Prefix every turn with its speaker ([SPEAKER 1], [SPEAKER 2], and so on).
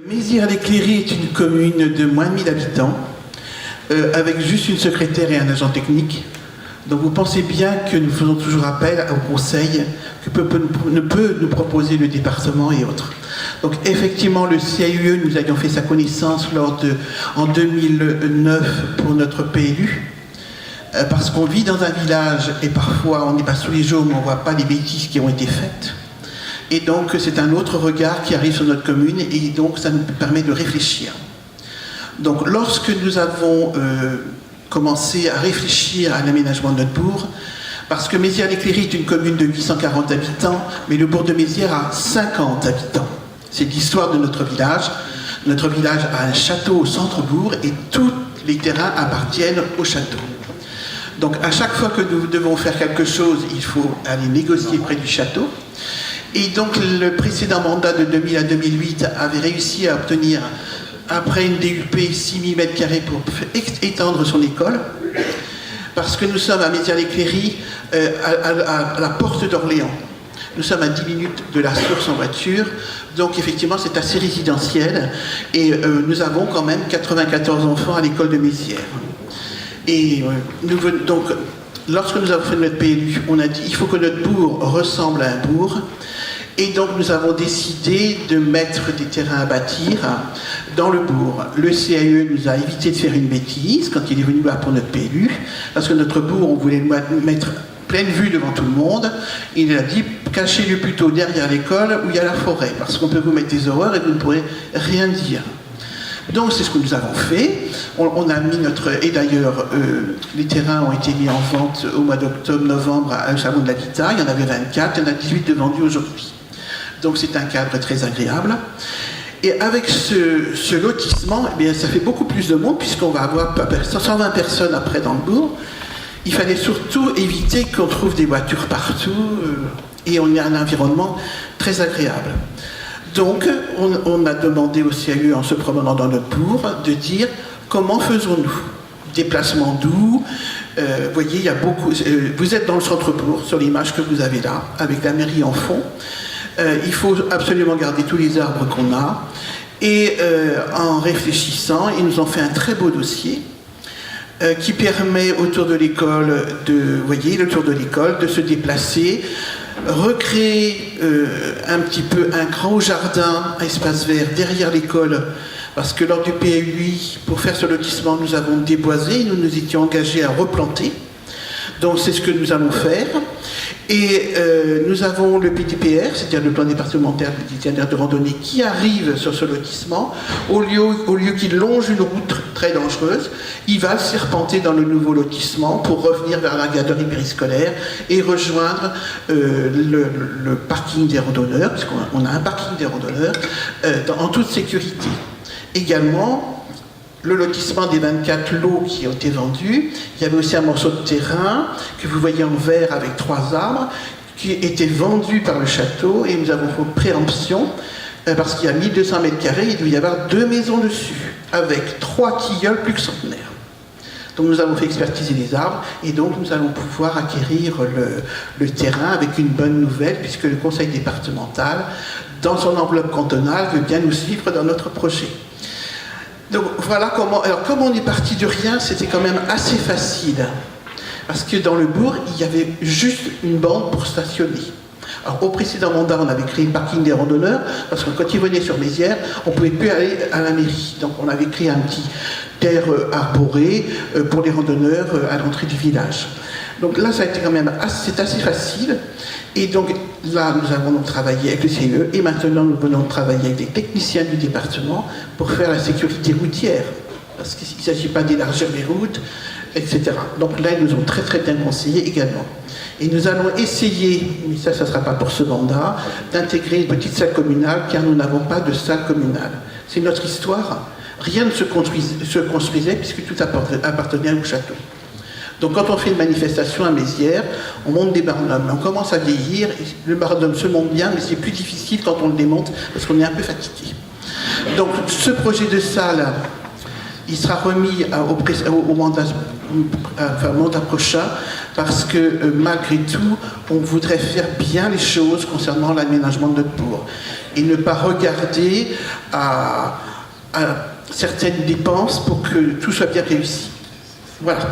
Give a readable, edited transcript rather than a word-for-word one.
[SPEAKER 1] Mézières-les-Cléry est une commune de moins de 1000 habitants, avec juste une secrétaire et un agent technique. Donc vous pensez bien que nous faisons toujours appel au conseil que peut nous proposer le département et autres. Donc effectivement, le CAUE, nous avions fait sa connaissance en 2009 pour notre PLU, parce qu'on vit dans un village et parfois on n'est pas sous les jours, mais on ne voit pas les bêtises qui ont été faites. Et donc c'est un autre regard qui arrive sur notre commune et donc ça nous permet de réfléchir. Donc lorsque nous avons commencé à réfléchir à l'aménagement de notre bourg, parce que Mézières-les-Cléry est une commune de 840 habitants, mais le bourg de Mézières a 50 habitants. C'est l'histoire de notre village. Notre village a un château au centre-bourg et tous les terrains appartiennent au château. Donc à chaque fois que nous devons faire quelque chose, il faut aller négocier près du château. Et donc le précédent mandat de 2000 à 2008 avait réussi à obtenir, après une DUP, 6000 m² pour étendre son école, parce que nous sommes à Mézières-les-Cléry, à la porte d'Orléans. Nous sommes à 10 minutes de la source en voiture, donc effectivement c'est assez résidentiel, et nous avons quand même 94 enfants à l'école de Mézières. Et donc, lorsque nous avons fait notre PLU, on a dit il faut que notre bourg ressemble à un bourg. Et donc nous avons décidé de mettre des terrains à bâtir dans le bourg. Le CAE nous a évité de faire une bêtise quand il est venu là pour notre PLU, parce que notre bourg, on voulait le mettre pleine vue devant tout le monde. Il a dit cachez-le plutôt derrière l'école où il y a la forêt, parce qu'on peut vous mettre des horreurs et vous ne pourrez rien dire. Donc c'est ce que nous avons fait. On a mis et d'ailleurs les terrains ont été mis en vente au mois d'octobre-novembre à Chalon de la Guitare. Il y en avait 24, il y en a 18 de vendus aujourd'hui. Donc c'est un cadre très agréable. Et avec ce lotissement, eh bien, ça fait beaucoup plus de monde, puisqu'on va avoir 120 personnes après dans le bourg. Il fallait surtout éviter qu'on trouve des voitures partout, et on a un environnement très agréable. Donc on a demandé au CAE, en se promenant dans notre bourg, de dire comment faisons-nous? Déplacement doux, vous voyez, il y a beaucoup. Vous êtes dans le centre-bourg, sur l'image que vous avez là, avec la mairie en fond. Il faut absolument garder tous les arbres qu'on a. Et en réfléchissant, ils nous ont fait un très beau dossier qui permet autour de l'école, vous voyez, le tour de l'école, de se déplacer, recréer un petit peu un grand jardin, un espace vert derrière l'école, parce que lors du PLUI, pour faire ce lotissement, nous avons déboisé, nous nous étions engagés à replanter. Donc c'est ce que nous allons faire. Et nous avons le PDPR, c'est-à-dire le plan départemental d'itinéraire de randonnée, qui arrive sur ce lotissement. Au lieu qu'il longe une route très dangereuse, il va serpenter dans le nouveau lotissement pour revenir vers la garderie périscolaire et rejoindre le parking des randonneurs, puisqu'on a un parking des randonneurs, en toute sécurité. Également, le lotissement des 24 lots qui ont été vendus, il y avait aussi un morceau de terrain que vous voyez en vert avec 3 arbres qui était vendu par le château, et nous avons fait préemption parce qu'il y a 1200 m², il doit y avoir 2 maisons dessus avec 3 tilleuls plus que centenaires. Donc nous avons fait expertiser les arbres et donc nous allons pouvoir acquérir le terrain avec une bonne nouvelle, puisque le conseil départemental, dans son enveloppe cantonale, veut bien nous suivre dans notre projet. Donc voilà comment. Alors comme on est parti de rien, c'était quand même assez facile. Parce que dans le bourg, il y avait juste une bande pour stationner. Alors au précédent mandat, on avait créé le parking des randonneurs, parce que quand ils venaient sur Mézières, on ne pouvait plus aller à la mairie. Donc on avait créé un petit terre arborée pour les randonneurs à l'entrée du village. Donc là, ça a été quand même c'est assez facile. Et donc là, nous avons donc travaillé avec le CAE, et maintenant nous venons de travailler avec les techniciens du département pour faire la sécurité routière, parce qu'il ne s'agit pas d'élargir les routes, etc. Donc là, ils nous ont très très bien conseillé également. Et nous allons essayer, mais ça ne sera pas pour ce mandat, d'intégrer une petite salle communale, car nous n'avons pas de salle communale. C'est notre histoire. Rien ne se construisait puisque tout appartenait au château. Donc quand on fait une manifestation à Mézières, on monte des barnums. On commence à vieillir, et le barnum se monte bien, mais c'est plus difficile quand on le démonte, parce qu'on est un peu fatigué. Donc ce projet de salle, il sera remis au mandat prochain. parce que malgré tout, on voudrait faire bien les choses concernant l'aménagement de notre bourg et ne pas regarder à certaines dépenses pour que tout soit bien réussi. Voilà.